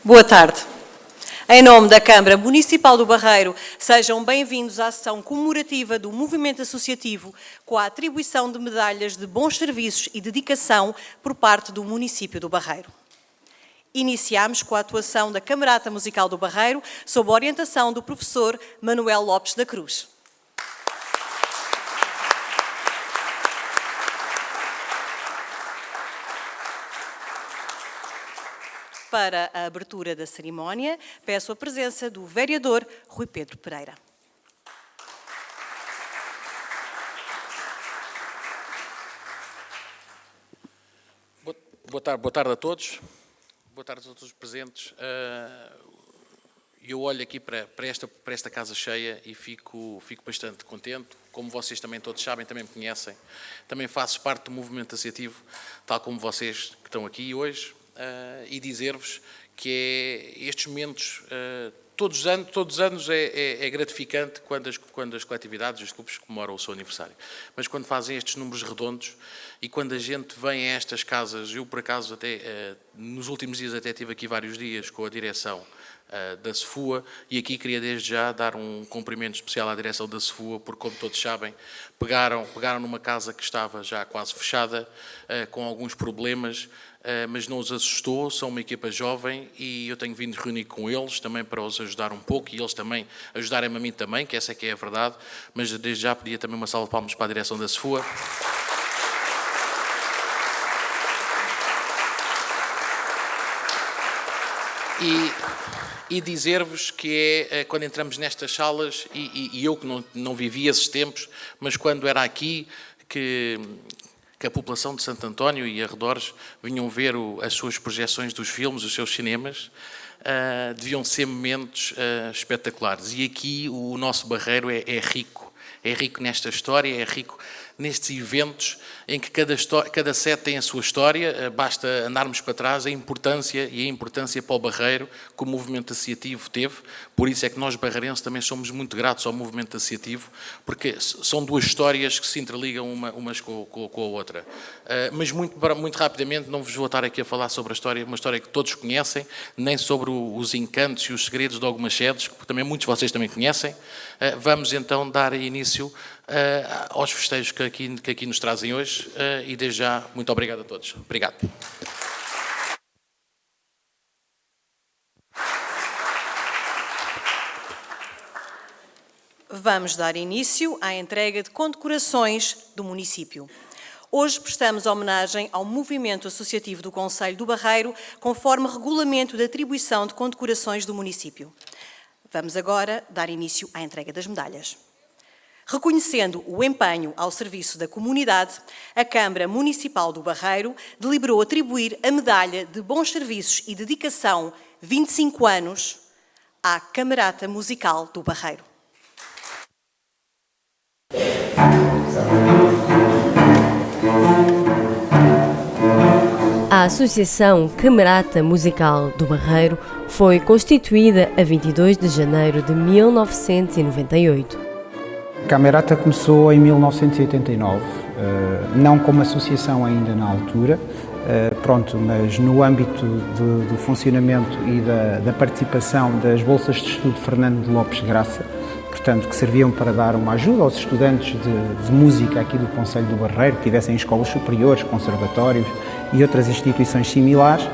Boa tarde. Em nome da Câmara Municipal do Barreiro, sejam bem-vindos à sessão comemorativa do Movimento Associativo com a atribuição de medalhas de bons serviços e dedicação por parte do município do Barreiro. Iniciamos com a atuação da Camerata Musical do Barreiro, sob a orientação do professor Manuel Lopes da Cruz. Para a abertura da cerimónia, peço a presença do vereador Rui Pedro Pereira. Boa tarde a todos. Boa tarde a todos os presentes. Eu olho aqui para esta casa cheia e fico bastante contente. Como vocês também todos sabem, também me conhecem, também faço parte do movimento associativo, tal como vocês que estão aqui hoje. E dizer-vos que estes momentos, todos os anos é gratificante quando as coletividades, os clubes comemoram o seu aniversário. Mas quando fazem estes números redondos e quando a gente vem a estas casas, eu por acaso até nos últimos dias até tive aqui vários dias com a direção da SFUA, e aqui queria desde já dar um cumprimento especial à direção da SFUA, porque como todos sabem, pegaram numa casa que estava já quase fechada, com alguns problemas, mas não os assustou, são uma equipa jovem e eu tenho vindo reunir com eles também para os ajudar um pouco e eles também ajudarem-me a mim também, que essa é que é a verdade, mas desde já pedia também uma salva de palmas para a direção da SFUA. E dizer-vos que quando entramos nestas salas, e eu que não vivi esses tempos, mas quando era aqui que a população de Santo António e arredores vinham ver as suas projeções dos filmes, os seus cinemas, deviam ser momentos espetaculares. E aqui o nosso Barreiro é rico nesta história, é rico nestes eventos em que cada sete tem a sua história, basta andarmos para trás a importância para o Barreiro que o movimento associativo teve. Por isso é que nós barreirenses também somos muito gratos ao movimento associativo, porque são duas histórias que se interligam umas com a outra. Mas muito rapidamente, não vos vou estar aqui a falar sobre a história, uma história que todos conhecem, nem sobre os encantos e os segredos de algumas sedes, que também muitos de vocês também conhecem. Vamos então dar início aos festejos que aqui nos trazem hoje, e desde já, muito obrigado a todos. Obrigado. Vamos dar início à entrega de condecorações do município. Hoje prestamos homenagem ao movimento associativo do Concelho do Barreiro, conforme regulamento de atribuição de condecorações do município. Vamos agora dar início à entrega das medalhas. Reconhecendo o empenho ao serviço da comunidade, a Câmara Municipal do Barreiro deliberou atribuir a medalha de bons serviços e dedicação 25 anos à Camerata Musical do Barreiro. A Associação Camerata Musical do Barreiro foi constituída a 22 de janeiro de 1998. A Camerata começou em 1989, não como associação ainda na altura, mas no âmbito do funcionamento e da participação das bolsas de estudo Fernando de Lopes Graça, portanto, que serviam para dar uma ajuda aos estudantes de música aqui do Concelho do Barreiro, que tivessem escolas superiores, conservatórios e outras instituições similares.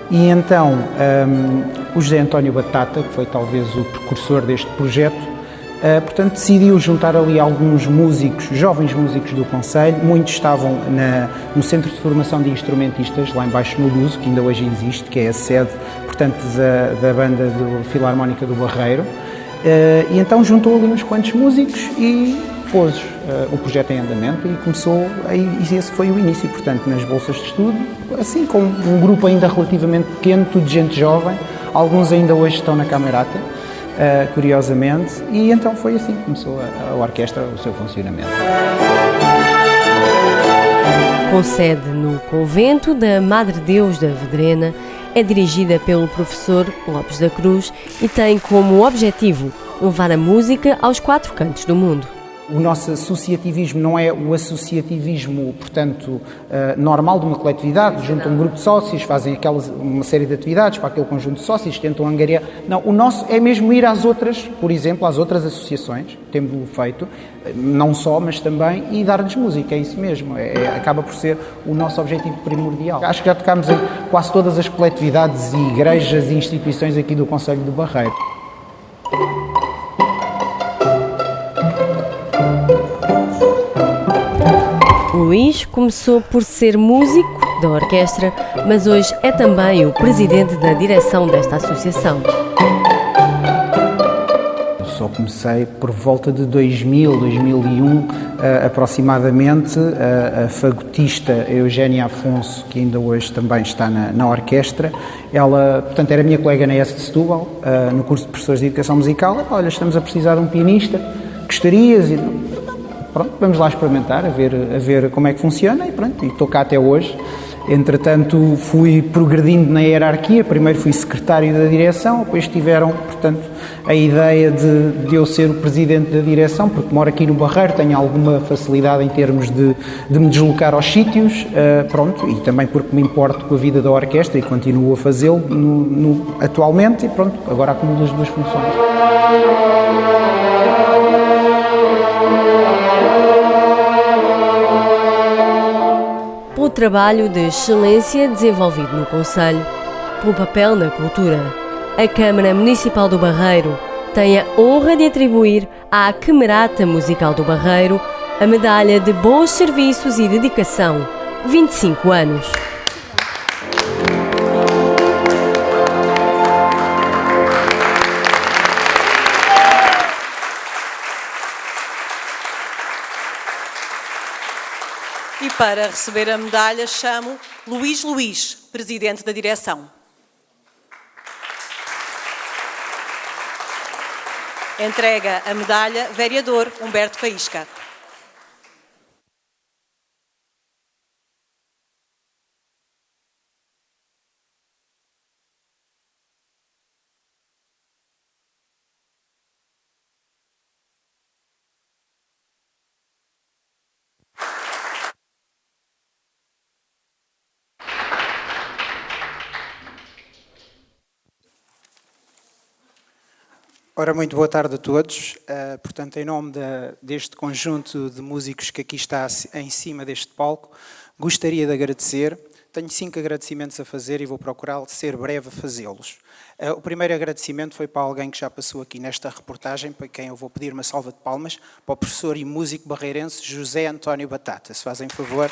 E então, o José António Batata, que foi talvez o precursor deste projeto, portanto, decidiu juntar ali alguns músicos, jovens músicos do Concelho. Muitos estavam no Centro de Formação de Instrumentistas, lá embaixo no Luso, que ainda hoje existe, que é a sede, portanto, da banda Filarmónica do Barreiro. E então juntou ali uns quantos músicos e pôs o projeto em andamento e começou, e esse foi o início, portanto, nas bolsas de estudo, assim com um grupo ainda relativamente pequeno, tudo de gente jovem, alguns ainda hoje estão na Camerata, curiosamente, e então foi assim que começou a orquestra o seu funcionamento. Com sede no Convento da Madre Deus da Vedrena, é dirigida pelo professor Lopes da Cruz e tem como objetivo levar a música aos quatro cantos do mundo. O nosso associativismo não é o associativismo, portanto, normal de uma coletividade. Juntam um grupo de sócios, fazem uma série de atividades para aquele conjunto de sócios, tentam angariar. Não, o nosso é mesmo ir às outras, por exemplo, às outras associações, temos-lo feito, não só, mas também, e dar-lhes música, é isso mesmo. Acaba por ser o nosso objetivo primordial. Acho que já tocámos em quase todas as coletividades e igrejas e instituições aqui do Concelho do Barreiro. Luís começou por ser músico da orquestra, mas hoje é também o presidente da direção desta associação. Só comecei por volta de 2000, 2001, aproximadamente. A fagotista Eugénia Afonso, que ainda hoje também está na orquestra, ela, portanto, era minha colega na ES de Setúbal, no curso de professores de educação musical. Olha, estamos a precisar de um pianista, gostarias? E, pronto, vamos lá experimentar, a ver como é que funciona, e pronto, e estou cá até hoje. Entretanto, fui progredindo na hierarquia. Primeiro fui secretário da direção, depois tiveram, portanto, a ideia de eu ser o presidente da direção, porque moro aqui no Barreiro, tenho alguma facilidade em termos de me deslocar aos sítios, pronto, e também porque me importo com a vida da orquestra e continuo a fazê-lo atualmente, e pronto, agora acumulo as duas funções. Pelo trabalho de excelência desenvolvido no Concelho, pelo papel na cultura, a Câmara Municipal do Barreiro tem a honra de atribuir à Camerata Musical do Barreiro a medalha de bons serviços e dedicação, 25 anos. E para receber a medalha chamo Luís Luís, presidente da direção. Entrega a medalha vereador Humberto Faísca. Ora, muito boa tarde a todos. Portanto, em nome deste conjunto de músicos que aqui está em cima deste palco, gostaria de agradecer. Tenho 5 agradecimentos a fazer e vou procurar ser breve a fazê-los. O primeiro agradecimento foi para alguém que já passou aqui nesta reportagem, para quem eu vou pedir uma salva de palmas, para o professor e músico barreirense José António Batata. Se fazem favor.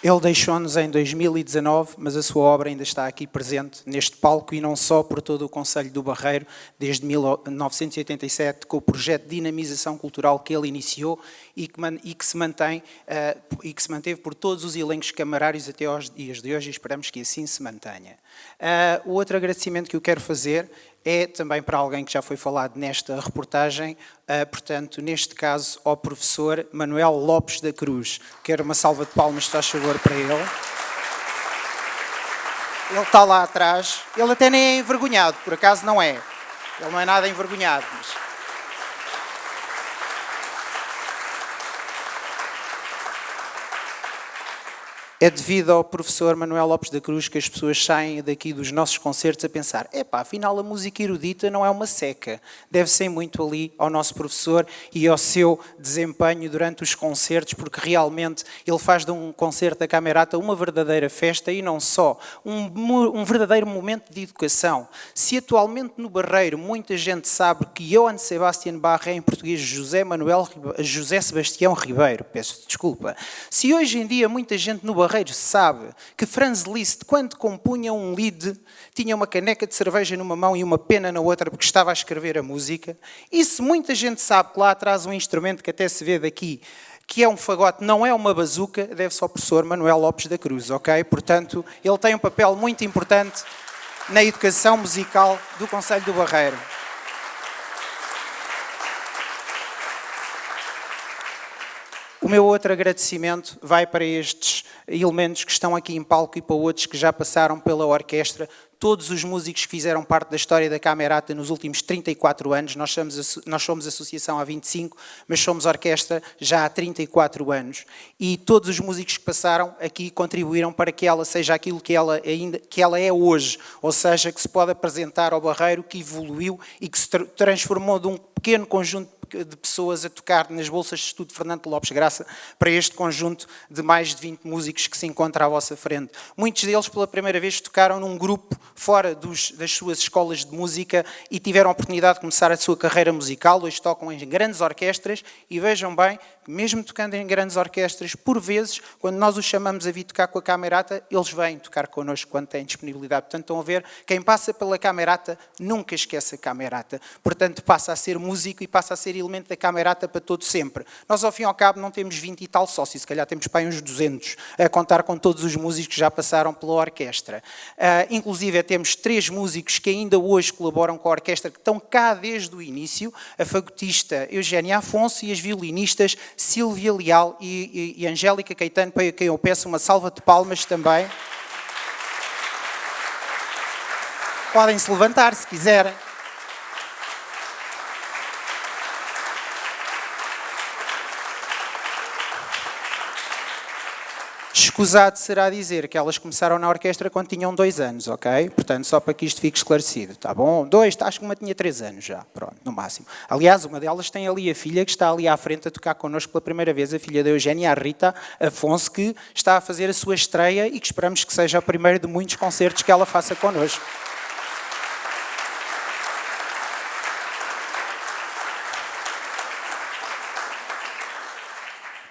Ele deixou-nos em 2019, mas a sua obra ainda está aqui presente neste palco e não só por todo o Concelho do Barreiro, desde 1987, com o projeto de dinamização cultural que ele iniciou e que se manteve por todos os elencos camarários até aos dias de hoje, e esperamos que assim se mantenha. O outro agradecimento que eu quero fazer é também para alguém que já foi falado nesta reportagem, portanto, neste caso, ao professor Manuel Lopes da Cruz. Quero uma salva de palmas, se faz favor, para ele. Ele está lá atrás. Ele até nem é envergonhado, por acaso não é. Ele não é nada envergonhado, mas... É devido ao professor Manuel Lopes da Cruz que as pessoas saem daqui dos nossos concertos a pensar: epá, afinal a música erudita não é uma seca. Deve ser muito ali ao nosso professor e ao seu desempenho durante os concertos, porque realmente ele faz de um concerto da Camerata uma verdadeira festa e não só, um verdadeiro momento de educação. Se atualmente no Barreiro muita gente sabe que Johann Sebastian Bach é em português José Sebastião Ribeiro, peço desculpa. Se hoje em dia muita gente no Barreiro sabe que Franz Liszt, quando compunha um Lied, tinha uma caneca de cerveja numa mão e uma pena na outra porque estava a escrever a música, e se muita gente sabe que lá atrás um instrumento que até se vê daqui, que é um fagote, não é uma bazuca, deve-se ao professor Manuel Lopes da Cruz, ok? Portanto, ele tem um papel muito importante na educação musical do Concelho do Barreiro. O meu outro agradecimento vai para estes elementos que estão aqui em palco e para outros que já passaram pela orquestra, todos os músicos que fizeram parte da história da Camerata nos últimos 34 anos, nós somos associação há 25, mas somos orquestra já há 34 anos. E todos os músicos que passaram aqui contribuíram para que ela seja aquilo que ela é hoje, ou seja, que se pode apresentar ao Barreiro, que evoluiu e que se transformou de um pequeno conjunto de pessoas a tocar nas bolsas de estudo de Fernando Lopes Graça para este conjunto de mais de 20 músicos que se encontra à vossa frente. Muitos deles pela primeira vez tocaram num grupo fora das suas escolas de música e tiveram a oportunidade de começar a sua carreira musical. Hoje tocam em grandes orquestras e vejam bem, mesmo tocando em grandes orquestras, por vezes, quando nós os chamamos a vir tocar com a Camerata, eles vêm tocar connosco quando têm disponibilidade. Portanto, estão a ver, quem passa pela Camerata nunca esquece a Camerata. Portanto, passa a ser músico e passa a ser elemento da Camerata para todo sempre. Nós, ao fim e ao cabo, não temos 20 e tal sócios, se calhar temos para aí uns 200, a contar com todos os músicos que já passaram pela orquestra. Inclusive, temos 3 músicos que ainda hoje colaboram com a orquestra, que estão cá desde o início, a fagotista Eugénia Afonso e as violinistas Silvia Leal e Angélica Caetano, para quem eu peço uma salva de palmas também. Podem se levantar se quiserem. Escusado será dizer que elas começaram na orquestra quando tinham 2 anos, ok? Portanto, só para que isto fique esclarecido, tá bom? 2, acho que uma tinha 3 anos já, pronto, no máximo. Aliás, uma delas tem ali a filha que está ali à frente a tocar connosco pela primeira vez, a filha da Eugénia, a Rita Afonso, que está a fazer a sua estreia e que esperamos que seja o primeiro de muitos concertos que ela faça connosco.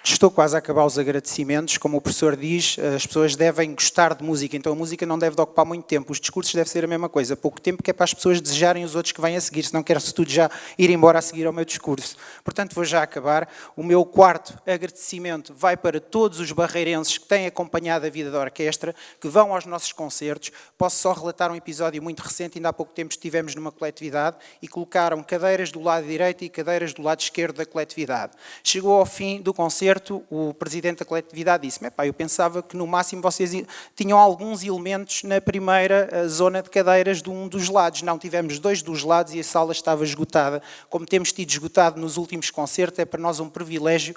Estou quase a acabar os agradecimentos. Como o professor diz, as pessoas devem gostar de música, então a música não deve de ocupar muito tempo. Os discursos devem ser a mesma coisa, pouco tempo, que é para as pessoas desejarem os outros que vêm a seguir, senão quero-se tudo já ir embora a seguir ao meu discurso. Portanto, vou já acabar. O meu quarto agradecimento vai para todos os barreirenses que têm acompanhado a vida da orquestra, que vão aos nossos concertos. Posso só relatar um episódio muito recente, ainda há pouco tempo estivemos numa coletividade e colocaram cadeiras do lado direito e cadeiras do lado esquerdo da coletividade. Chegou ao fim do concerto, o presidente da coletividade disse-me: eu pensava que no máximo vocês tinham alguns elementos na primeira zona de cadeiras de um dos lados. Não, tivemos 2 dos lados e a sala estava esgotada. Como temos tido esgotado nos últimos concertos, é para nós um privilégio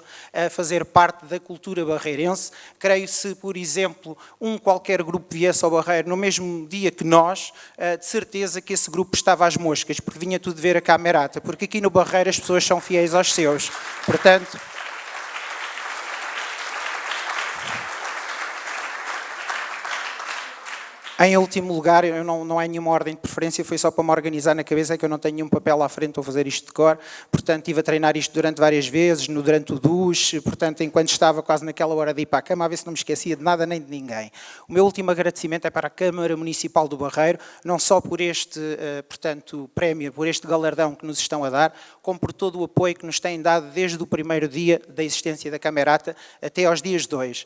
fazer parte da cultura barreirense. Creio se, por exemplo, qualquer grupo viesse ao Barreiro no mesmo dia que nós, de certeza que esse grupo estava às moscas, porque vinha tudo ver a Camerata, porque aqui no Barreiro as pessoas são fiéis aos seus. Portanto, em último lugar, eu não é nenhuma ordem de preferência, foi só para me organizar na cabeça, é que eu não tenho nenhum papel à frente a fazer isto de cor, portanto estive a treinar isto durante várias vezes, durante o duche, portanto enquanto estava quase naquela hora de ir para a cama, a ver se não me esquecia de nada nem de ninguém. O meu último agradecimento é para a Câmara Municipal do Barreiro, não só por este, prémio, por este galardão que nos estão a dar, como por todo o apoio que nos têm dado desde o primeiro dia da existência da Camerata até aos dias de hoje.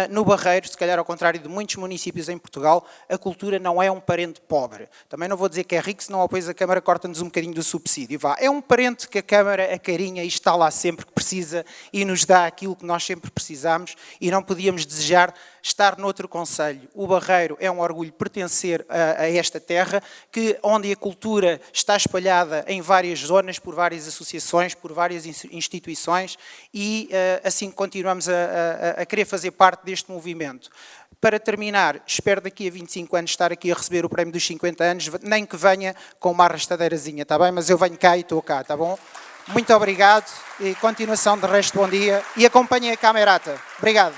No Barreiro, se calhar ao contrário de muitos municípios em Portugal, a cultura não é um parente pobre. Também não vou dizer que é rico, senão depois a Câmara corta-nos um bocadinho do subsídio. É um parente que a Câmara acarinha e está lá sempre que precisa e nos dá aquilo que nós sempre precisamos e não podíamos desejar estar noutro concelho. O Barreiro é um orgulho pertencer a esta terra, onde a cultura está espalhada em várias zonas, por várias associações, por várias instituições e assim continuamos a querer fazer parte deste movimento. Para terminar, espero daqui a 25 anos estar aqui a receber o prémio dos 50 anos, nem que venha com uma arrastadeirazinha, está bem? Mas eu venho cá e estou cá, está bom? Muito obrigado e continuação de resto, bom dia. E acompanhem a Camerata. Obrigado.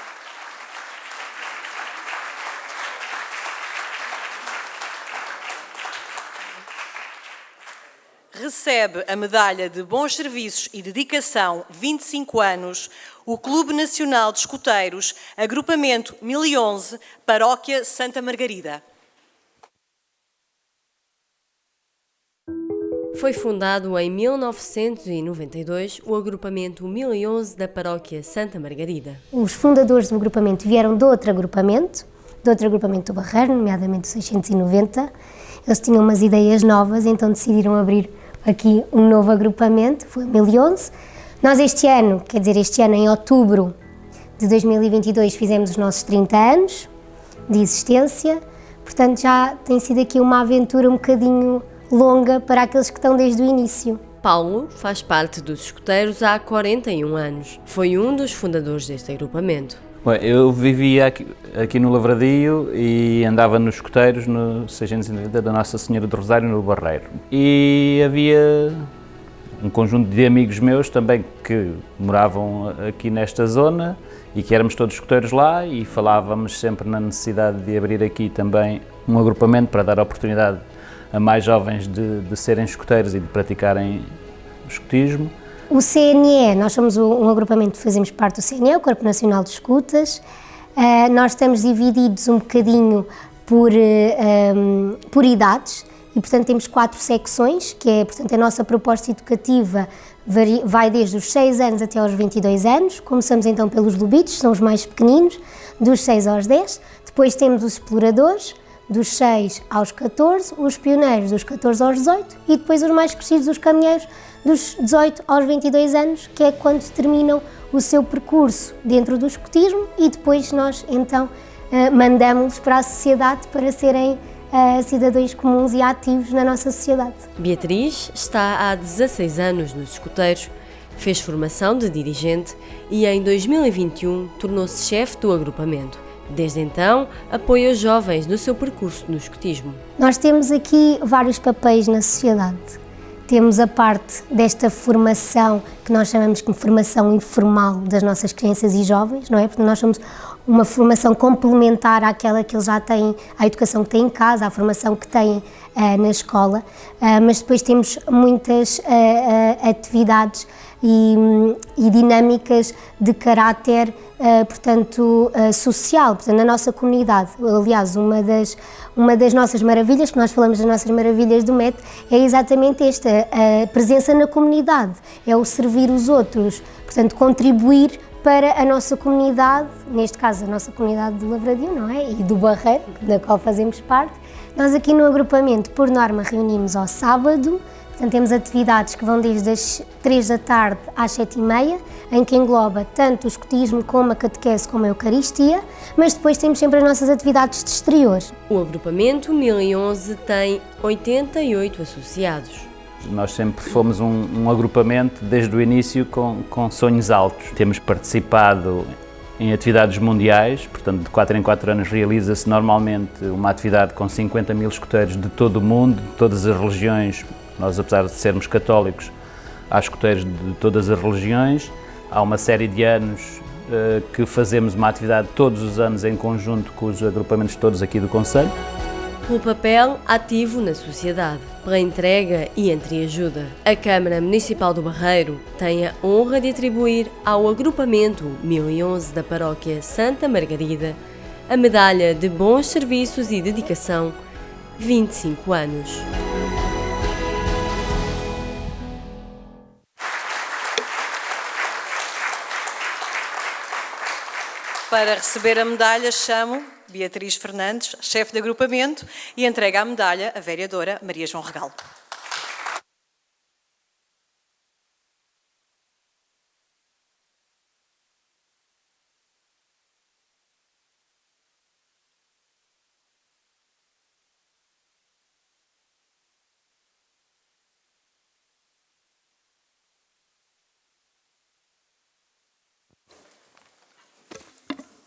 Recebe a medalha de Bons Serviços e Dedicação 25 anos o Clube Nacional de Escuteiros, Agrupamento 1011, Paróquia Santa Margarida. Foi fundado em 1992 o Agrupamento 1011 da Paróquia Santa Margarida. Os fundadores do agrupamento vieram de outro agrupamento do Barreiro, nomeadamente o 690. Eles tinham umas ideias novas, então decidiram abrir aqui um novo agrupamento, foi o 1011. Nós este ano em outubro, de 2022 fizemos os nossos 30 anos de existência, portanto já tem sido aqui uma aventura um bocadinho longa para aqueles que estão desde o início. Paulo faz parte dos escuteiros há 41 anos. Foi um dos fundadores deste agrupamento. Bom, eu vivia aqui no Lavradio e andava nos escuteiros no 690 da Nossa Senhora do Rosário, no Barreiro. E havia um conjunto de amigos meus também que moravam aqui nesta zona e que éramos todos escuteiros lá e falávamos sempre na necessidade de abrir aqui também um agrupamento para dar oportunidade a mais jovens de serem escuteiros e de praticarem o escutismo. O CNE, nós somos um agrupamento, fazemos parte do CNE, o Corpo Nacional de Escutas. Nós estamos divididos um bocadinho por idades e, portanto, temos 4 secções, que é, portanto, a nossa proposta educativa vai desde os 6 anos até aos 22 anos. Começamos então pelos lobitos, são os mais pequeninos, dos 6 aos 10. Depois temos os exploradores, dos 6 aos 14, os pioneiros dos 14 aos 18 e depois os mais crescidos, os caminheiros, dos 18 aos 22 anos, que é quando terminam o seu percurso dentro do escutismo e depois nós então mandamos-los para a sociedade para serem cidadãos comuns e ativos na nossa sociedade. Beatriz está há 16 anos nos escuteiros, fez formação de dirigente e em 2021 tornou-se chefe do agrupamento. Desde então, apoia os jovens no seu percurso no escutismo. Nós temos aqui vários papéis na sociedade. Temos a parte desta formação, que nós chamamos de formação informal das nossas crianças e jovens, não é? Porque nós somos uma formação complementar àquela que eles já têm, à educação que têm em casa, à formação que têm na escola, mas depois temos muitas atividades e dinâmicas de caráter, portanto, social, portanto, na nossa comunidade. Aliás, uma das nossas maravilhas, que nós falamos das nossas maravilhas do MET, é exatamente esta, a presença na comunidade, é o servir os outros, portanto, contribuir para a nossa comunidade, neste caso a nossa comunidade do Lavradio, não é? E do Barreiro, da qual fazemos parte. Nós aqui no agrupamento, por norma, reunimos ao sábado. Portanto, temos atividades que vão desde as 3 da tarde às 7h30, em que engloba tanto o escutismo como a catequese como a Eucaristia, mas depois temos sempre as nossas atividades de exterior. O agrupamento 1011 tem 88 associados. Nós sempre fomos um agrupamento desde o início com sonhos altos. Temos participado em atividades mundiais, portanto de 4 em 4 anos realiza-se normalmente uma atividade com 50 mil escuteiros de todo o mundo, de todas as religiões. Nós, apesar de sermos católicos, há escuteiros de todas as religiões. Há uma série de anos que fazemos uma atividade todos os anos em conjunto com os agrupamentos todos aqui do concelho. Pelo papel ativo na sociedade, pela entrega e entreajuda, a Câmara Municipal do Barreiro tem a honra de atribuir ao agrupamento 1011 da Paróquia Santa Margarida a medalha de bons serviços e dedicação 25 anos. Para receber a medalha, chamo Beatriz Fernandes, chefe de agrupamento, e entrega a medalha à vereadora Maria João Regal.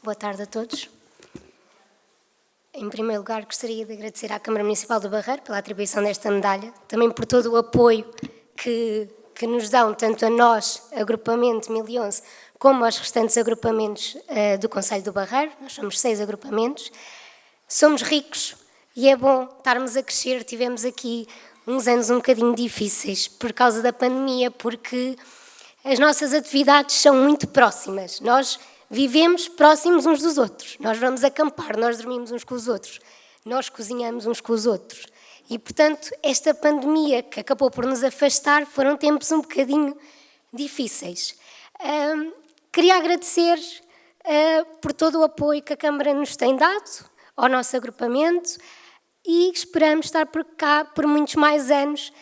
Boa tarde a todos. Em primeiro lugar, gostaria de agradecer à Câmara Municipal do Barreiro pela atribuição desta medalha, também por todo o apoio que nos dão, tanto a nós, agrupamento 1011, como aos restantes agrupamentos do Concelho do Barreiro. Nós somos 6 agrupamentos. Somos ricos e é bom estarmos a crescer. Tivemos aqui uns anos um bocadinho difíceis por causa da pandemia, porque as nossas atividades são muito próximas. Nós vivemos próximos uns dos outros, nós vamos acampar, nós dormimos uns com os outros, nós cozinhamos uns com os outros. E, portanto, esta pandemia que acabou por nos afastar foram tempos um bocadinho difíceis. Queria agradecer por todo o apoio que a Câmara nos tem dado ao nosso agrupamento e esperamos estar por cá por muitos mais anos.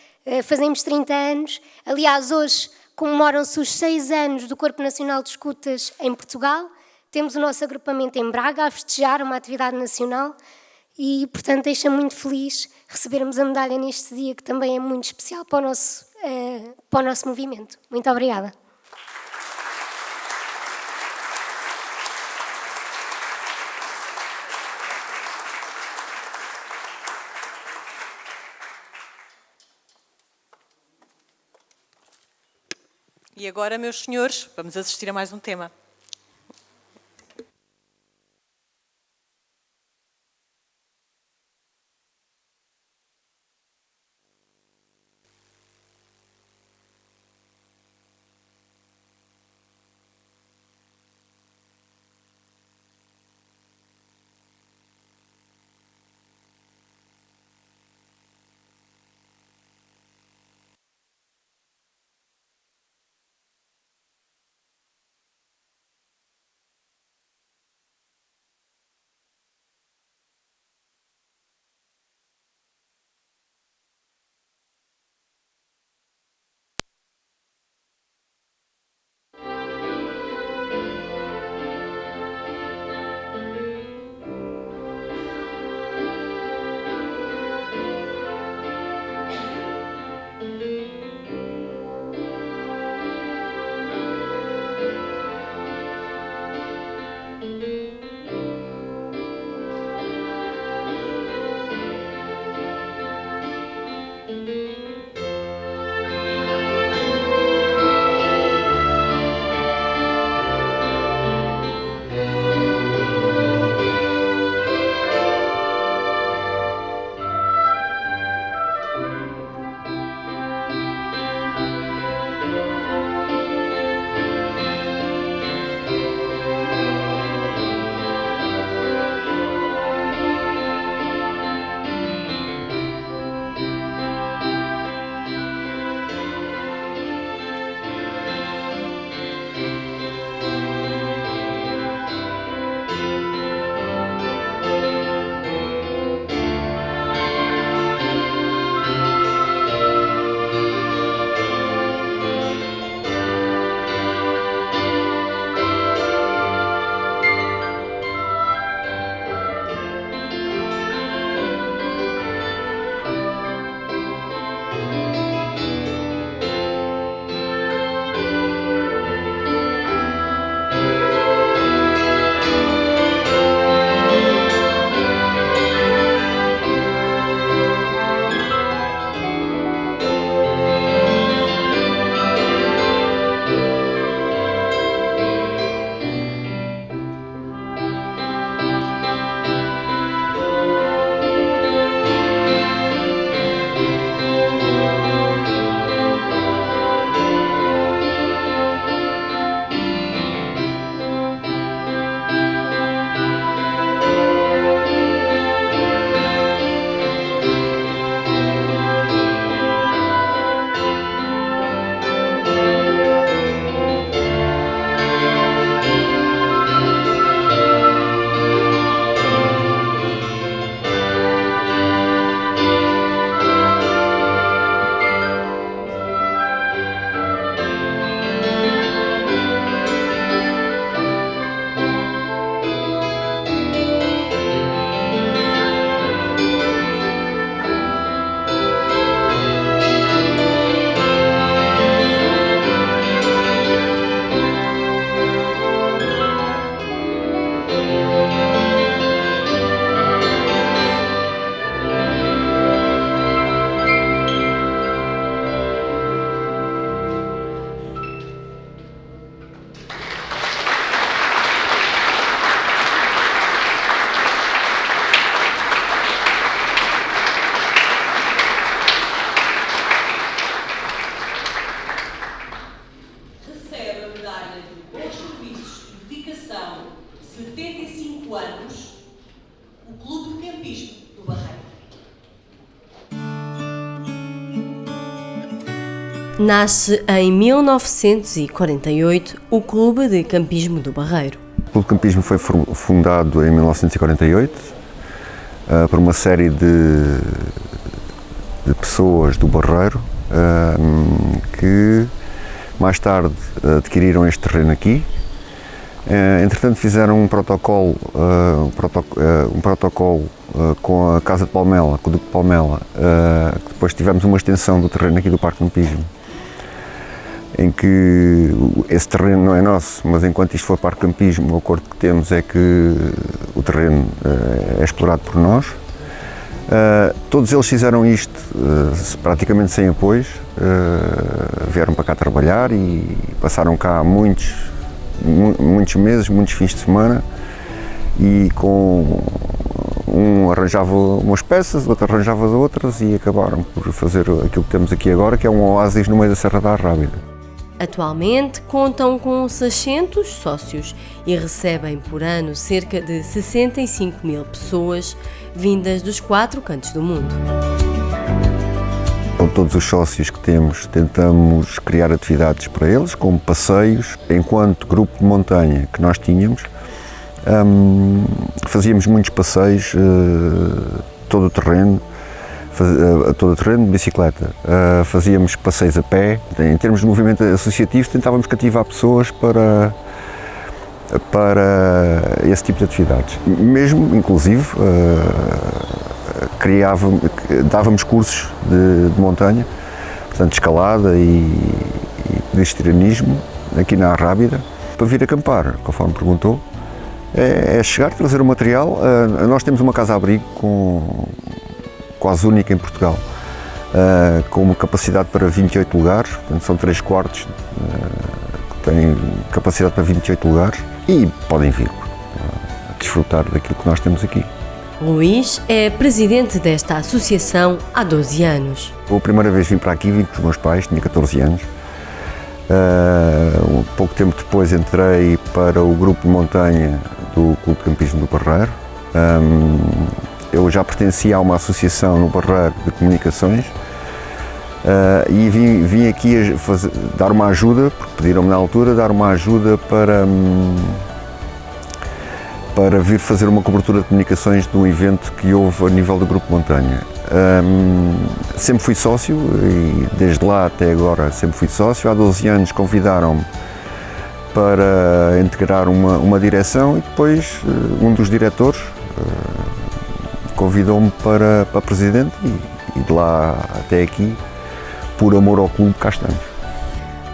Fazemos 30 anos, aliás, hoje comemoram-se os 6 anos do Corpo Nacional de Escutas em Portugal, temos o nosso agrupamento em Braga a festejar uma atividade nacional e, portanto, deixa-me muito feliz recebermos a medalha neste dia, que também é muito especial para o nosso movimento. Muito obrigada. E agora, meus senhores, vamos assistir a mais um tema. Nasce em 1948 o Clube de Campismo do Barreiro. O Clube de Campismo foi fundado em 1948 por uma série de pessoas do Barreiro que mais tarde adquiriram este terreno aqui Entretanto, fizeram um protocolo com a Casa de Palmela, com o Duque de Palmela, que depois tivemos uma extensão do terreno aqui do Parque Campismo, em que esse terreno não é nosso, mas enquanto isto for Parque Campismo, o acordo que temos é que o terreno é explorado por nós. Todos eles fizeram isto praticamente sem apoios, vieram para cá trabalhar e passaram cá muitos meses, muitos fins de semana, e um arranjava umas peças, o outro arranjava outras, e acabaram por fazer aquilo que temos aqui agora, que é um oásis no meio da Serra da Arrábida. Atualmente contam com 600 sócios e recebem por ano cerca de 65 mil pessoas vindas dos 4 cantos do mundo. Com todos os sócios que temos, tentamos criar atividades para eles, como passeios. Enquanto grupo de montanha que nós tínhamos, fazíamos muitos passeios, todo o terreno de bicicleta. Fazíamos passeios a pé. Em termos de movimento associativo, tentávamos cativar pessoas para esse tipo de atividades. Mesmo, inclusive, dávamos cursos de montanha, portanto, de escalada e pedestrianismo aqui na Arrábida, para vir acampar, conforme perguntou. É chegar, trazer o material. Nós temos uma casa-abrigo quase única em Portugal, com uma capacidade para 28 lugares, portanto, são 3 quartos, que têm capacidade para 28 lugares, e podem vir desfrutar daquilo que nós temos aqui. Luís é presidente desta associação há 12 anos. A primeira vez vim para aqui, vim com os meus pais, tinha 14 anos. Pouco tempo depois entrei para o grupo de montanha do Clube de Campismo do Barreiro. Eu já pertencia a uma associação no Barreiro de comunicações, e vim aqui dar uma ajuda, porque pediram-me na altura, dar uma ajuda para vir fazer uma cobertura de comunicações de um evento que houve a nível do Grupo de Montanha. Sempre fui sócio, e desde lá até agora sempre fui sócio. Há 12 anos convidaram-me para integrar uma direção, e depois um dos diretores convidou-me para presidente, e de lá até aqui, por amor ao clube, cá estamos.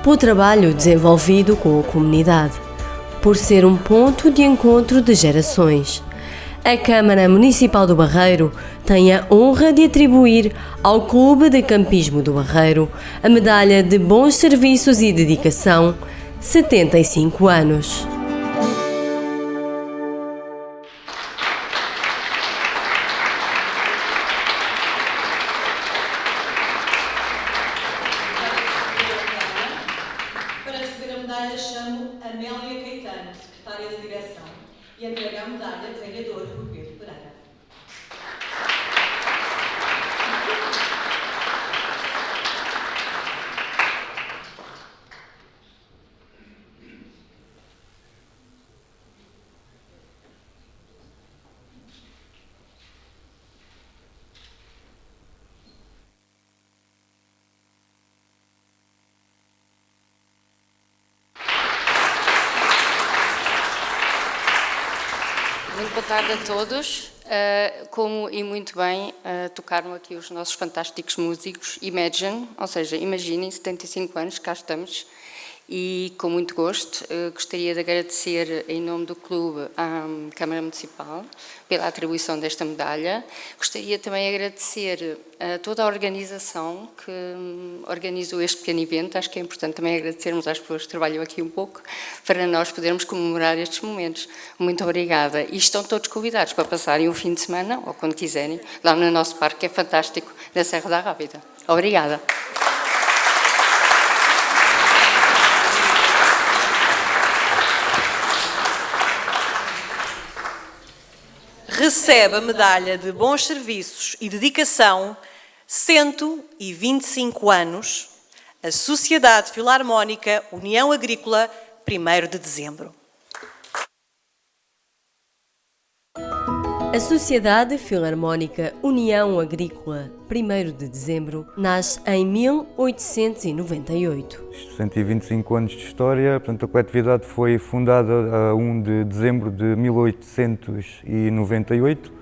Por trabalho desenvolvido com a comunidade, por ser um ponto de encontro de gerações, a Câmara Municipal do Barreiro tem a honra de atribuir ao Clube de Campismo do Barreiro a medalha de Bons Serviços e Dedicação, 75 anos. Para receber a medalha, chamo Amélia Caetano, secretária da direção, e entrega a medalha ao vereador Rui Pedro Pereira. Muito boa tarde a todos. E muito bem, tocaram aqui os nossos fantásticos músicos Imagine, ou seja, imaginem, 75 anos, cá estamos, e com muito gosto gostaria de agradecer em nome do clube à Câmara Municipal pela atribuição desta medalha. Gostaria também de agradecer a toda a organização que organizou este pequeno evento. Acho que é importante também agradecermos às pessoas que trabalham aqui um pouco para nós podermos comemorar estes momentos. Muito obrigada. E estão todos convidados para passarem um fim de semana, ou quando quiserem, lá no nosso parque, que é fantástico, na Serra da Arrábida. Obrigada. Recebe a medalha de Bons Serviços e Dedicação, 125 anos, a Sociedade Filarmónica União Agrícola, 1º de dezembro. A Sociedade Filarmónica União Agrícola 1º de Dezembro nasce em 1898. 125 anos de história, portanto a coletividade foi fundada a 1 de dezembro de 1898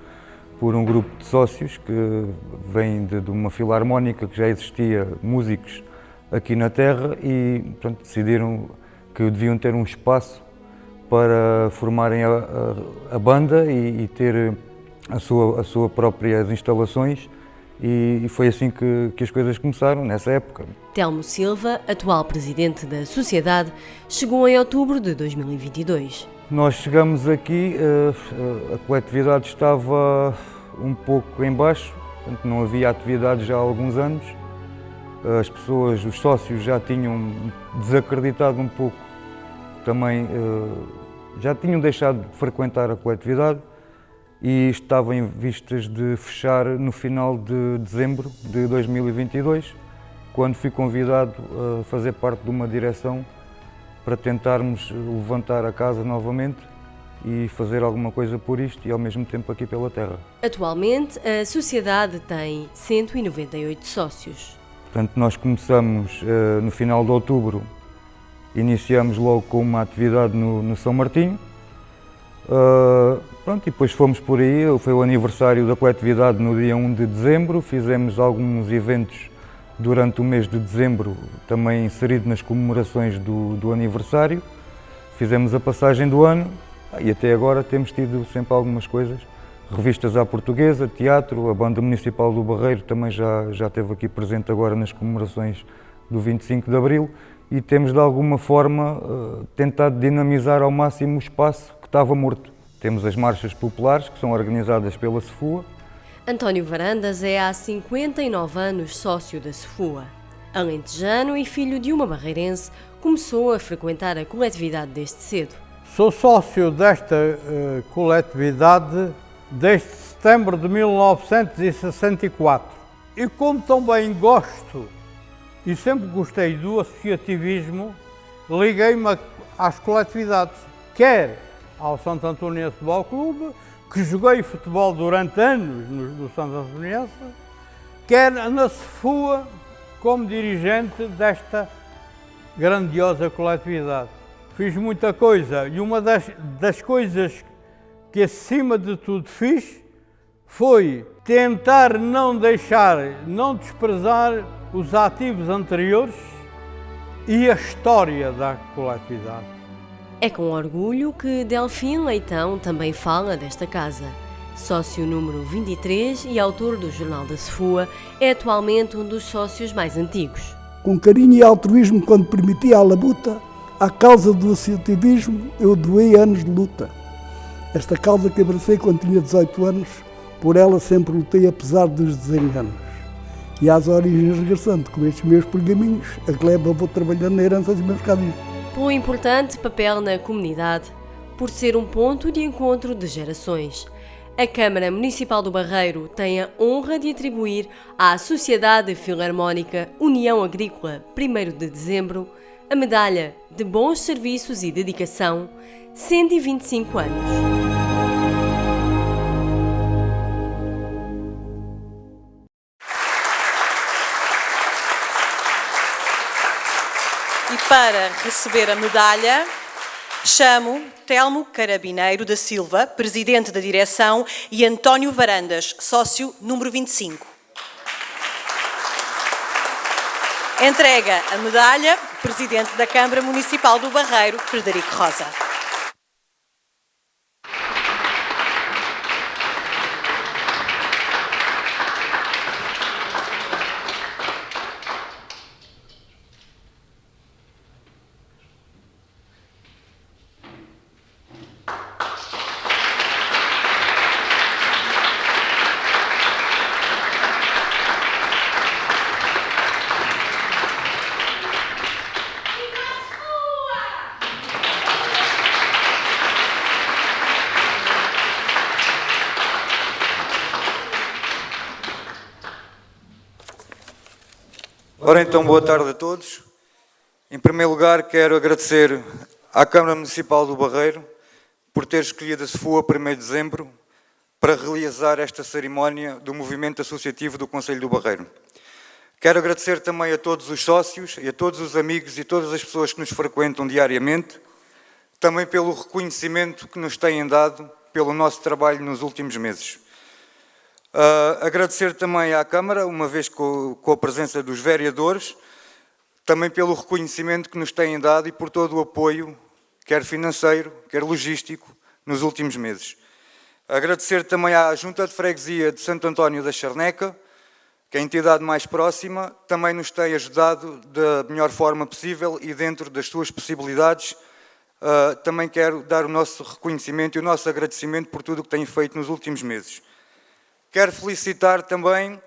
por um grupo de sócios que vem de uma filarmónica que já existia, músicos aqui na terra, e portanto, decidiram que deviam ter um espaço para formarem a banda e ter as suas próprias instalações, e foi assim que as coisas começaram nessa época. Telmo Silva, atual presidente da sociedade, chegou em outubro de 2022. Nós chegamos aqui, a coletividade estava um pouco em baixo, portanto não havia atividade já há alguns anos. As pessoas, os sócios já tinham desacreditado um pouco, também já tinham deixado de frequentar a coletividade e estavam em vistas de fechar no final de dezembro de 2022, quando fui convidado a fazer parte de uma direção para tentarmos levantar a casa novamente e fazer alguma coisa por isto e ao mesmo tempo aqui pela terra. Atualmente, a sociedade tem 198 sócios. Portanto, nós começamos no final de outubro, iniciamos logo com uma atividade no São Martinho. Pronto, e depois fomos por aí, foi o aniversário da coletividade no dia 1 de dezembro, fizemos alguns eventos durante o mês de dezembro, também inserido nas comemorações do aniversário, fizemos a passagem do ano e até agora temos tido sempre algumas coisas, revistas à portuguesa, teatro, a Banda Municipal do Barreiro também já esteve aqui presente agora nas comemorações do 25 de Abril, e temos de alguma forma tentado dinamizar ao máximo o espaço que estava morto. Temos as marchas populares, que são organizadas pela SEFUA. António Varandas é há 59 anos sócio da SEFUA. Alentejano e filho de uma barreirense, começou a frequentar a coletividade desde cedo. Sou sócio desta coletividade desde setembro de 1964. E como também gosto e sempre gostei do associativismo, liguei-me às coletividades, quer ao Santo Antoniense Futebol Clube, que joguei futebol durante anos no Santo Antoniense, quer na SEFUA como dirigente desta grandiosa coletividade. Fiz muita coisa e uma das coisas que acima de tudo fiz foi tentar não desprezar os ativos anteriores e a história da coletividade. É com orgulho que Delfim Leitão também fala desta casa. Sócio número 23 e autor do Jornal da SEFUA, é atualmente um dos sócios mais antigos. Com carinho e altruísmo, quando permitia a labuta, à causa do associativismo, eu doei anos de luta. Esta causa que abracei quando tinha 18 anos, por ela sempre lutei apesar dos desenganos. E às origens regressando com estes meus pergaminhos, a gleba vou trabalhando na herança dos meus caminhos. Pelo importante papel na comunidade, por ser um ponto de encontro de gerações, a Câmara Municipal do Barreiro tem a honra de atribuir à Sociedade Filarmónica União Agrícola 1º de Dezembro a medalha de bons serviços e dedicação, 125 anos. E para receber a medalha, chamo Telmo Carabineiro da Silva, presidente da direção, e António Varandas, sócio número 25. Entrega a medalha o presidente da Câmara Municipal do Barreiro, Frederico Rosa. Ora então, boa tarde a todos. Em primeiro lugar, quero agradecer à Câmara Municipal do Barreiro por ter escolhido a SEFUA 1º de dezembro para realizar esta cerimónia do movimento associativo do Conselho do Barreiro. Quero agradecer também a todos os sócios e a todos os amigos e todas as pessoas que nos frequentam diariamente, também pelo reconhecimento que nos têm dado pelo nosso trabalho nos últimos meses. Agradecer também à Câmara, uma vez com a presença dos vereadores, também pelo reconhecimento que nos têm dado e por todo o apoio, quer financeiro, quer logístico, nos últimos meses. Agradecer também à Junta de Freguesia de Santo António da Charneca, que é a entidade mais próxima, também nos tem ajudado da melhor forma possível e dentro das suas possibilidades. Também quero dar o nosso reconhecimento e o nosso agradecimento por tudo o que têm feito nos últimos meses. Quero felicitar também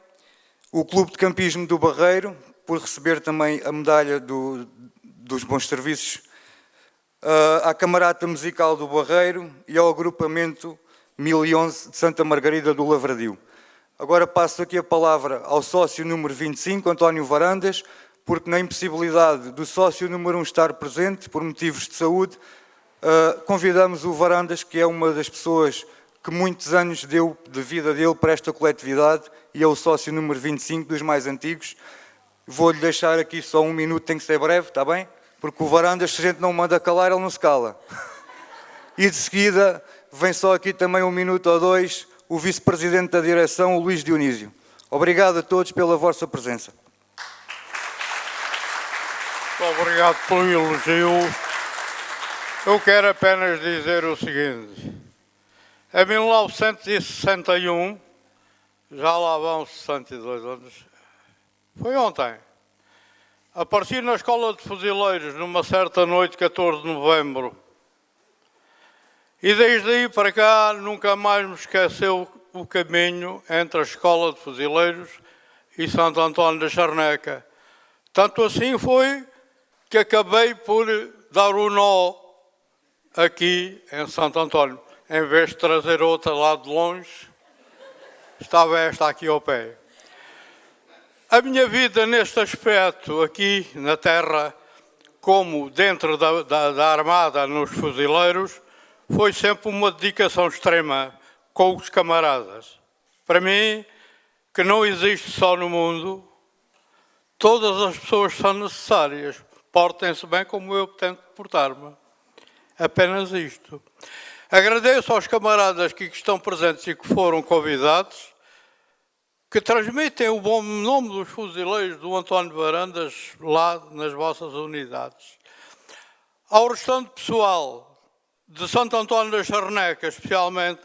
o Clube de Campismo do Barreiro, por receber também a medalha dos bons serviços, à Camarata Musical do Barreiro e ao agrupamento 1011 de Santa Margarida do Lavradio. Agora passo aqui a palavra ao sócio número 25, António Varandas, porque na impossibilidade do sócio número 1 estar presente, por motivos de saúde, convidamos o Varandas, que é uma das pessoas que muitos anos deu de vida dele para esta coletividade e é o sócio número 25 dos mais antigos. Vou-lhe deixar aqui só um minuto, tem que ser breve, está bem? Porque o Varandas, se a gente não manda calar, ele não se cala. E de seguida, vem só aqui também um minuto ou dois, o vice-presidente da direção, o Luís Dionísio. Obrigado a todos pela vossa presença. Obrigado pelo elogio. Eu quero apenas dizer o seguinte. Em 1961, já lá vão 62 anos, foi ontem, apareci na Escola de Fuzileiros numa certa noite, 14 de novembro, e desde aí para cá nunca mais me esqueceu o caminho entre a Escola de Fuzileiros e Santo António da Charneca. Tanto assim foi que acabei por dar o nó aqui em Santo António. Em vez de trazer outra lá de longe, estava esta aqui ao pé. A minha vida neste aspecto, aqui na terra, como dentro da armada nos fuzileiros, foi sempre uma dedicação extrema com os camaradas. Para mim, que não existe só no mundo, todas as pessoas são necessárias. Portem-se bem como eu tento portar-me. Apenas isto. Agradeço aos camaradas que estão presentes e que foram convidados, que transmitem o bom nome dos fuzileiros do António Varandas lá nas vossas unidades. Ao restante pessoal de Santo António da Charneca, especialmente,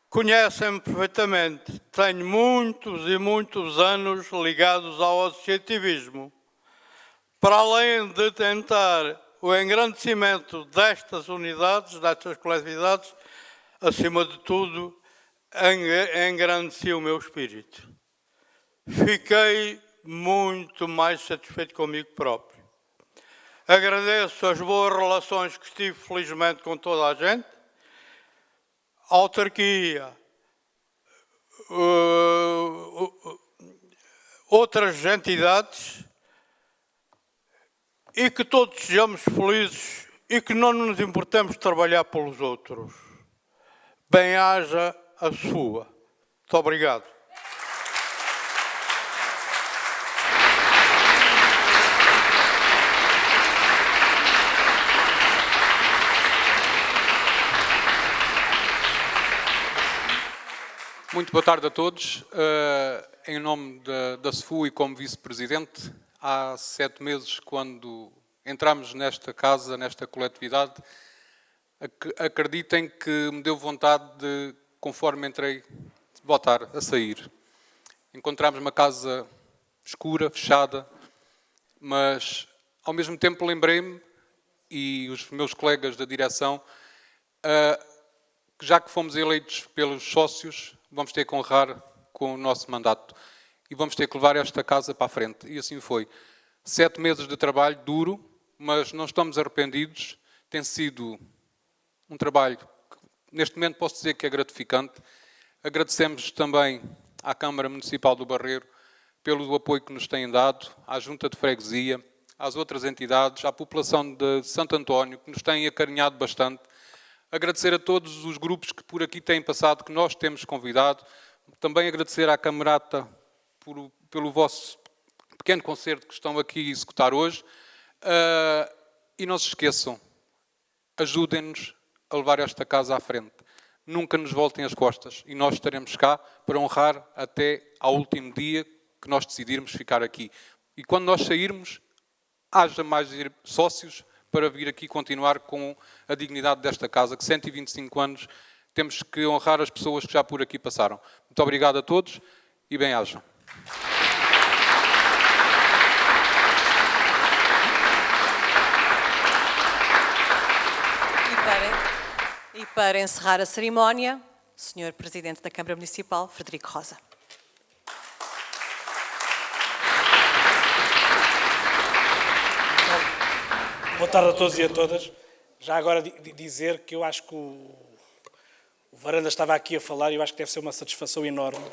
conhecem-me perfeitamente. Tenho muitos e muitos anos ligados ao associativismo. Para além de tentar o engrandecimento destas unidades, destas coletividades, acima de tudo, engrandeci o meu espírito. Fiquei muito mais satisfeito comigo próprio. Agradeço as boas relações que tive, felizmente, com toda a gente. A autarquia, outras entidades, e que todos sejamos felizes e que não nos importemos de trabalhar pelos outros. Bem-haja a sua. Muito obrigado. Muito boa tarde a todos. Em nome da SFU e como vice-presidente, há 7 meses, quando entramos nesta casa, nesta coletividade, acreditem que me deu vontade de, conforme entrei, voltar a sair. Encontramos uma casa escura, fechada, mas ao mesmo tempo lembrei-me, e os meus colegas da direção, que já que fomos eleitos pelos sócios, vamos ter que honrar com o nosso mandato. E vamos ter que levar esta casa para a frente. E assim foi. 7 meses de trabalho duro, mas não estamos arrependidos. Tem sido um trabalho que, neste momento, posso dizer que é gratificante. Agradecemos também à Câmara Municipal do Barreiro pelo apoio que nos têm dado, à Junta de Freguesia, às outras entidades, à população de Santo António, que nos têm acarinhado bastante. Agradecer a todos os grupos que por aqui têm passado, que nós temos convidado. Também agradecer à Camerata pelo vosso pequeno concerto que estão aqui a executar hoje. E não se esqueçam, ajudem-nos a levar esta casa à frente. Nunca nos voltem as costas e nós estaremos cá para honrar até ao último dia que nós decidirmos ficar aqui. E quando nós sairmos, haja mais sócios para vir aqui continuar com a dignidade desta casa, que 125 anos temos que honrar as pessoas que já por aqui passaram. Muito obrigado a todos e bem-ajam. E para encerrar a cerimónia, o Sr. Presidente da Câmara Municipal, Frederico Rosa. Boa tarde a todos e a todas. Já agora dizer que eu acho que o Varanda estava aqui a falar e eu acho que deve ser uma satisfação enorme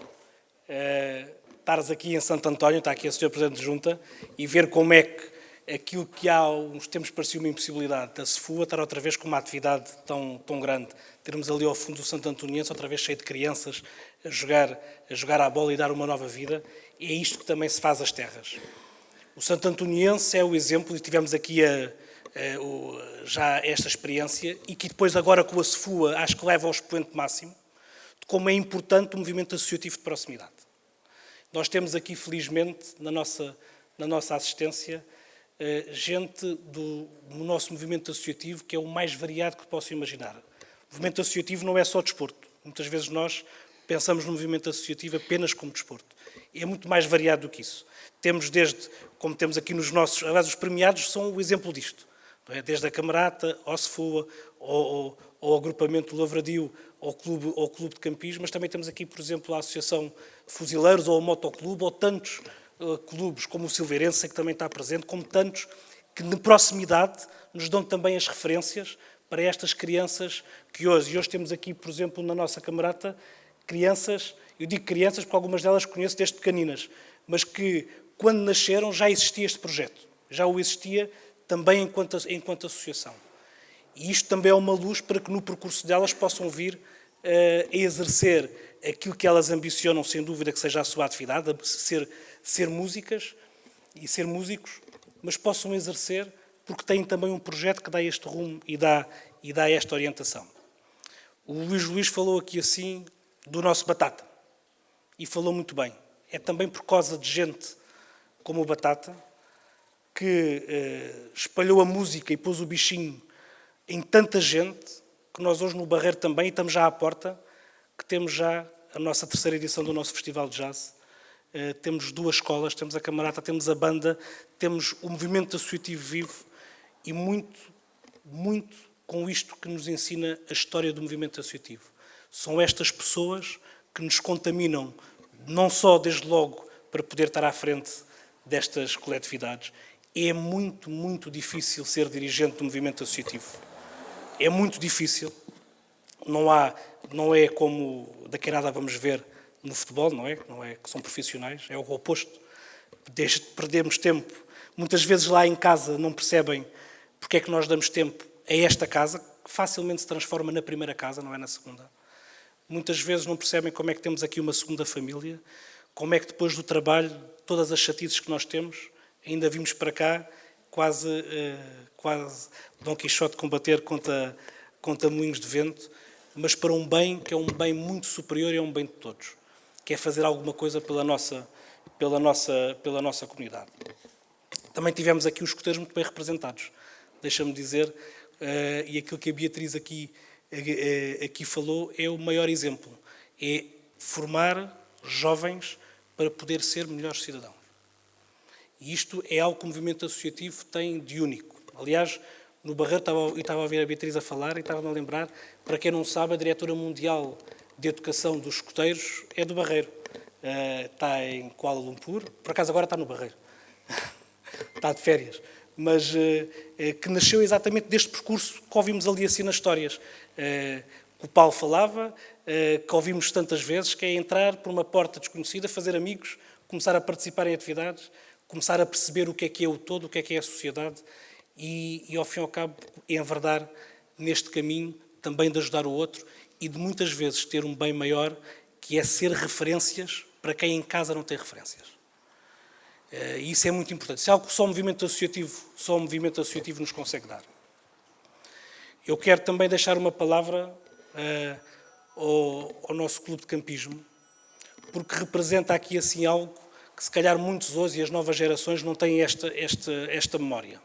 estares aqui em Santo António, está aqui a Sr. Presidente de Junta, e ver como é que aquilo que há uns tempos parecia uma impossibilidade da SFUA estar outra vez com uma atividade tão grande. Termos ali ao fundo o Santo Antoniense outra vez cheio de crianças a jogar à bola e dar uma nova vida. E é isto que também se faz às terras. O Santo Antoniense é o exemplo, e tivemos aqui já esta experiência, e que depois agora com a SFUA acho que leva ao expoente máximo, de como é importante o movimento associativo de proximidade. Nós temos aqui, felizmente, na nossa assistência, gente do nosso movimento associativo que é o mais variado que posso imaginar. O movimento associativo não é só desporto. Muitas vezes nós pensamos no movimento associativo apenas como desporto. É muito mais variado do que isso. Temos como temos aqui nos nossos, aliás, os premiados são o exemplo disto. Não é? Desde a Camerata, ao SFUA, ao agrupamento do Lavradio, ao clube de campismo, mas também temos aqui, por exemplo, a Associação Fuzileiros, ou o Motoclube, ou tantos clubes como o Silveirense, que também está presente, como tantos que, de proximidade, nos dão também as referências para estas crianças que hoje temos aqui, por exemplo, na nossa Camerata, crianças, eu digo crianças porque algumas delas conheço desde pequeninas, mas que, quando nasceram, já existia este projeto, já o existia também enquanto associação. E isto também é uma luz para que no percurso delas possam vir a exercer aquilo que elas ambicionam, sem dúvida que seja a sua atividade, ser músicas e ser músicos, mas possam exercer porque têm também um projeto que dá este rumo e dá esta orientação. O Luís falou aqui assim do nosso Batata, e falou muito bem. É também por causa de gente como o Batata, que espalhou a música e pôs o bichinho em tanta gente, que nós hoje no Barreiro também, e estamos já à porta, que temos já a nossa terceira edição do nosso Festival de Jazz. Temos 2 escolas, temos a Camerata, temos a banda, temos o movimento associativo vivo e muito, muito com isto que nos ensina a história do movimento associativo. São estas pessoas que nos contaminam, não só desde logo para poder estar à frente destas coletividades. É muito, muito difícil ser dirigente do movimento associativo. É muito difícil. Não é como daqui a nada vamos ver no futebol, não é que são profissionais, é o oposto. Perdemos tempo. Muitas vezes lá em casa não percebem porque é que nós damos tempo a esta casa, que facilmente se transforma na primeira casa, não é na segunda. Muitas vezes não percebem como é que temos aqui uma segunda família, como é que depois do trabalho, todas as chatices que nós temos, ainda vimos para cá, quase Dom Quixote combater contra moinhos de vento, mas para um bem que é um bem muito superior e é um bem de todos, que é fazer alguma coisa pela nossa comunidade. Também tivemos aqui os escuteiros muito bem representados, deixa-me dizer, e aquilo que a Beatriz aqui falou é o maior exemplo, é formar jovens para poder ser melhores cidadãos. E isto é algo que o movimento associativo tem de único. Aliás, no Barreiro, estava a ouvir a Beatriz a falar e estava-me a lembrar, para quem não sabe, a diretora mundial de educação dos escuteiros é do Barreiro. Está em Kuala Lumpur, por acaso agora está no Barreiro, está de férias, mas que nasceu exatamente deste percurso que ouvimos ali assim nas histórias, que o Paulo falava, que ouvimos tantas vezes, que é entrar por uma porta desconhecida, fazer amigos, começar a participar em atividades, começar a perceber o que é o todo, o que é a sociedade e ao fim e ao cabo, enverdar neste caminho também de ajudar o outro e de muitas vezes ter um bem maior, que é ser referências para quem em casa não tem referências. E isso é muito importante. Isso é algo que só o movimento associativo nos consegue dar. Eu quero também deixar uma palavra ao nosso clube de campismo, porque representa aqui assim algo que se calhar muitos hoje e as novas gerações não têm esta memória.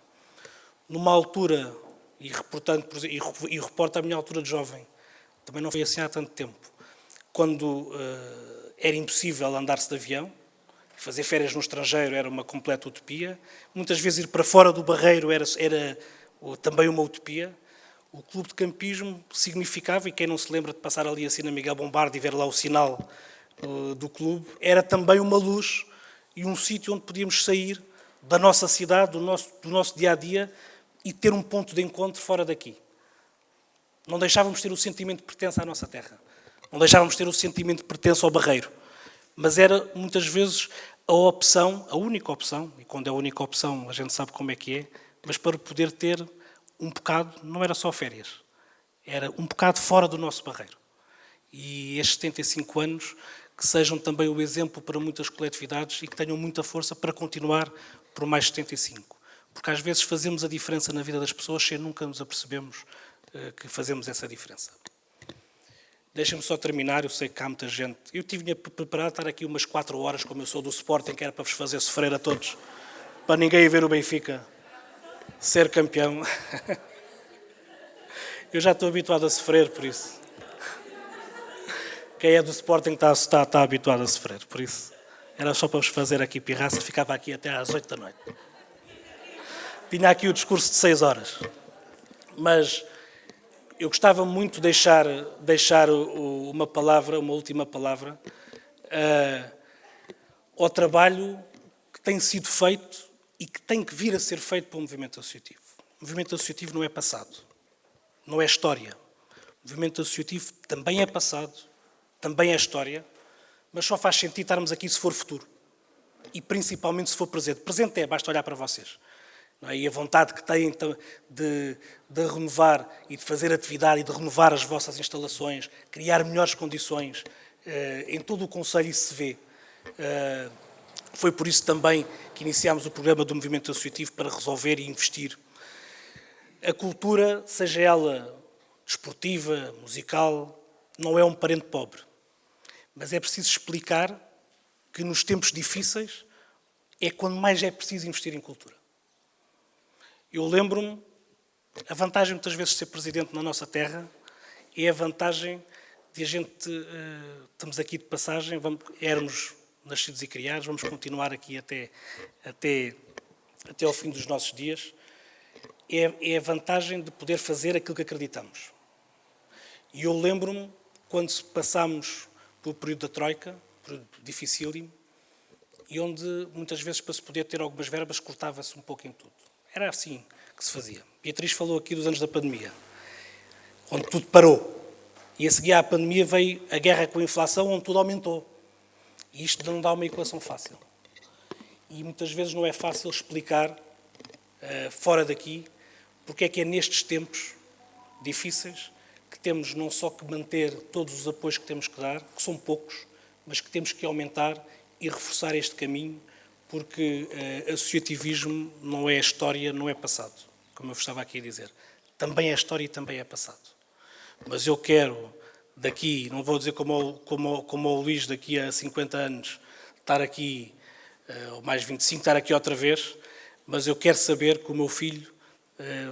Numa altura, e reporta a minha altura de jovem, também não foi assim há tanto tempo, quando era impossível andar-se de avião, fazer férias no estrangeiro era uma completa utopia, muitas vezes ir para fora do Barreiro era também uma utopia. O clube de campismo significava, e quem não se lembra de passar ali assim na Miguel Bombardo e ver lá o sinal do clube, era também uma luz e um sítio onde podíamos sair da nossa cidade, do nosso dia-a-dia e ter um ponto de encontro fora daqui. Não deixávamos ter o sentimento de pertença à nossa terra. Não deixávamos ter o sentimento de pertença ao Barreiro. Mas era, muitas vezes, a única opção, e quando é a única opção a gente sabe como é que é, mas para poder ter um bocado, não era só férias, era um bocado fora do nosso Barreiro. E estes 75 anos que sejam também o exemplo para muitas coletividades e que tenham muita força para continuar por mais 75. Porque às vezes fazemos a diferença na vida das pessoas sem nunca nos apercebemos que fazemos essa diferença. Deixem-me só terminar, eu sei que há muita gente. Eu tinha preparado estar aqui umas 4 horas, como eu sou do Sporting, que era para vos fazer sofrer a todos, para ninguém ir ver o Benfica ser campeão. Eu já estou habituado a sofrer, por isso. Quem é do Sporting está habituado a sofrer, por isso. Era só para vos fazer aqui pirraça, ficava aqui até às 8 da noite. Tinha aqui o discurso de 6 horas. Mas eu gostava muito de deixar uma última palavra, ao trabalho que tem sido feito e que tem que vir a ser feito pelo movimento associativo. O movimento associativo não é passado, não é história. O movimento associativo também é passado, também é história, mas só faz sentido estarmos aqui se for futuro. E principalmente se for presente. Presente basta olhar para vocês. Não é? E a vontade que têm de renovar e de fazer atividade e de renovar as vossas instalações, criar melhores condições, em todo o concelho isso se vê. Foi por isso também que iniciámos o programa do movimento associativo para resolver e investir. A cultura, seja ela desportiva, musical, não é um parente pobre. Mas é preciso explicar que nos tempos difíceis é quando mais é preciso investir em cultura. Eu lembro-me, a vantagem muitas vezes de ser presidente na nossa terra é a vantagem de a gente, estamos aqui de passagem, éramos nascidos e criados, vamos continuar aqui até ao fim dos nossos dias, é a vantagem de poder fazer aquilo que acreditamos. E eu lembro-me, quando passámos pelo período da Troika, período dificílimo, e onde muitas vezes para se poder ter algumas verbas cortava-se um pouco em tudo. Era assim que se fazia. Beatriz falou aqui dos anos da pandemia, onde tudo parou. E a seguir à pandemia veio a guerra com a inflação, onde tudo aumentou. E isto não dá uma equação fácil. E muitas vezes não é fácil explicar, fora daqui, porque é nestes tempos difíceis que temos não só que manter todos os apoios que temos que dar, que são poucos, mas que temos que aumentar e reforçar este caminho, porque associativismo não é história, não é passado, como eu vos estava aqui a dizer. Também é história e também é passado. Mas eu quero, daqui, não vou dizer como o Luís, daqui a 50 anos, estar aqui, ou mais 25, estar aqui outra vez, mas eu quero saber que o meu filho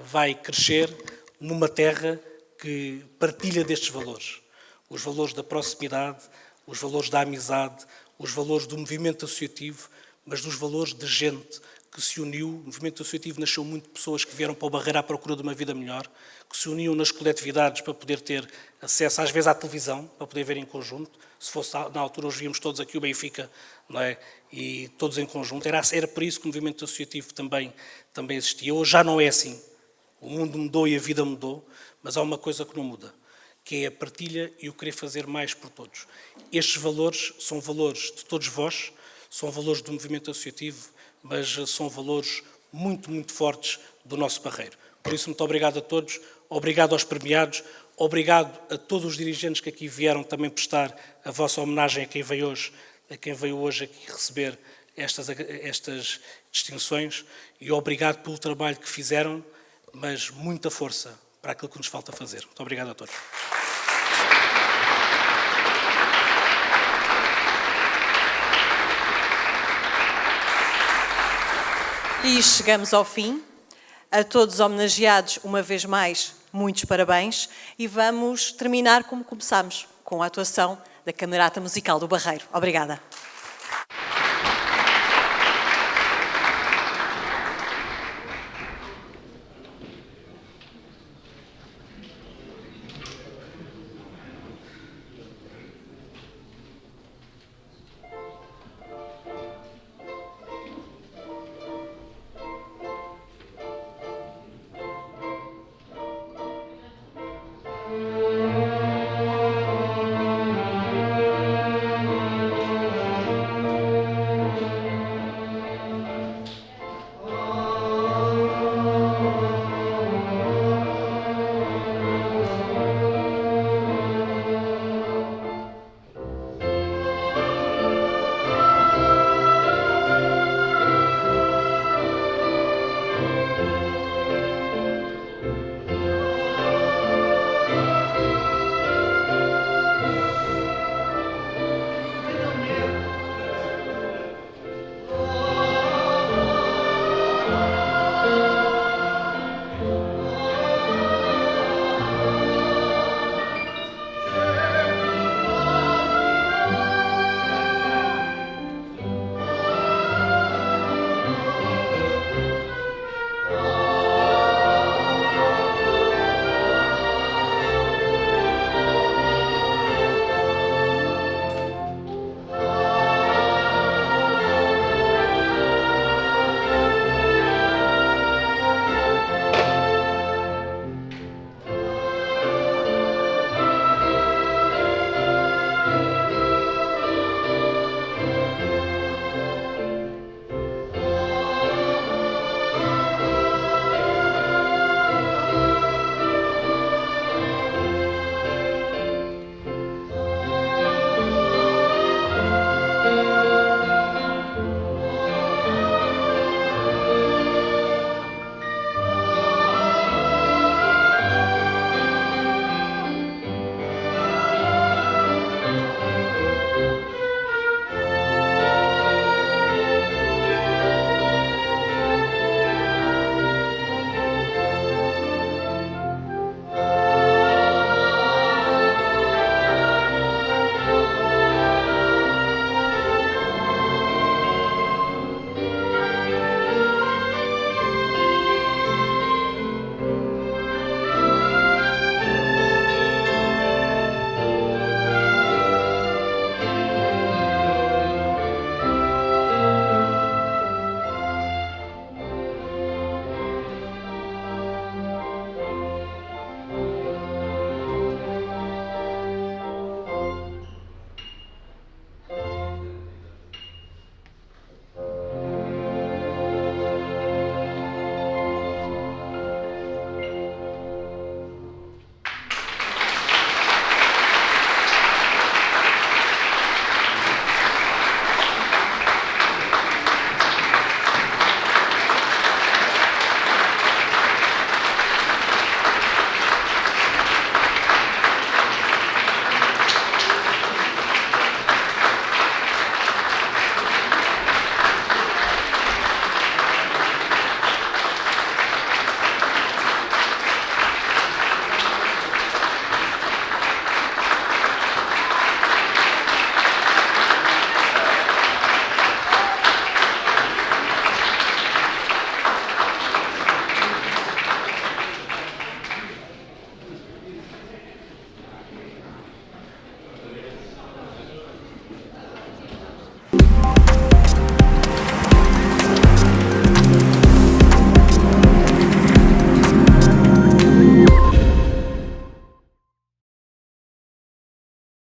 vai crescer numa terra que partilha destes valores. Os valores da proximidade, os valores da amizade, os valores do movimento associativo, mas dos valores de gente que se uniu. O movimento associativo nasceu muito de pessoas que vieram para o Barreiro à procura de uma vida melhor, que se uniam nas coletividades para poder ter acesso, às vezes, à televisão, para poder ver em conjunto. Se fosse na altura, hoje víamos todos aqui o Benfica, não é? E todos em conjunto. Era por isso que o movimento associativo também existia. Hoje já não é assim. O mundo mudou e a vida mudou, mas há uma coisa que não muda, que é a partilha e o querer fazer mais por todos. Estes valores são valores de todos vós, são valores do movimento associativo, mas são valores muito, muito fortes do nosso Barreiro. Por isso, muito obrigado a todos, obrigado aos premiados, Obrigado a todos os dirigentes que aqui vieram também prestar a vossa homenagem a quem veio hoje aqui receber estas distinções, e obrigado pelo trabalho que fizeram, mas muita força para aquilo que nos falta fazer. Muito obrigado a todos. E chegamos ao fim. A todos os homenageados, uma vez mais, muitos parabéns. E vamos terminar como começámos, com a atuação da Camerata Musical do Barreiro. Obrigada.